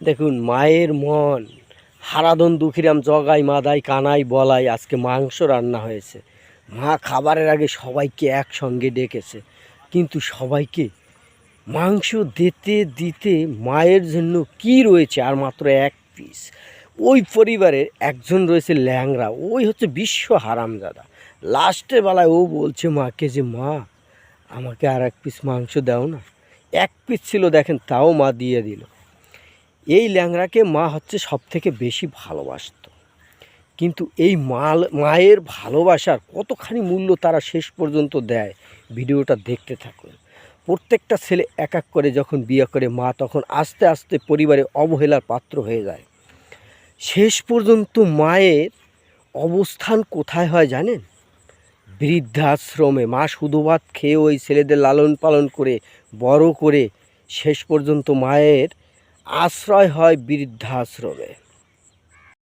দেখুন মায়ের মন হারাধন দুঃখীরাম জগাই মাদাই কানাই বলাই আজকে মাংস রান্না হয়েছে। মা খাবারের আগে সবাইকে একসঙ্গে ডেকেছে, কিন্তু সবাইকে মাংস দিতে দিতে মায়ের জন্য কি রয়েছে আর মাত্র এক পিস। ওই পরিবারের একজন রয়েছে ল্যাংড়া, ওই হচ্ছে বিশ্ব হারামজাদা। লাস্টের বেলায় ও বলছে মাকে যে মা আমাকে আর এক পিস মাংস দাও না। এক পিস ছিল দেখেন, তাও মা দিয়ে দিল। এই ল্যাংড়াকে মা হচ্ছে সব থেকে বেশি ভালোবাসত, কিন্তু এই মায়ের ভালোবাসার কতখানি মূল্য তারা শেষ পর্যন্ত দেয় ভিডিওটা দেখতে থাকুন। প্রত্যেকটা ছেলে এক এক করে যখন বিয়ে করে মা তখন আস্তে আস্তে পরিবারে অবহেলার পাত্র হয়ে যায়। শেষ পর্যন্ত মায়ের অবস্থান কোথায় হয় জানেন? বৃদ্ধাশ্রমে। মা শুধু ভাত খেয়ে ওই ছেলেদের লালন পালন করে বড় করে শেষ পর্যন্ত মায়ের আশ্রয় হয় বৃদ্ধাশ্রমে।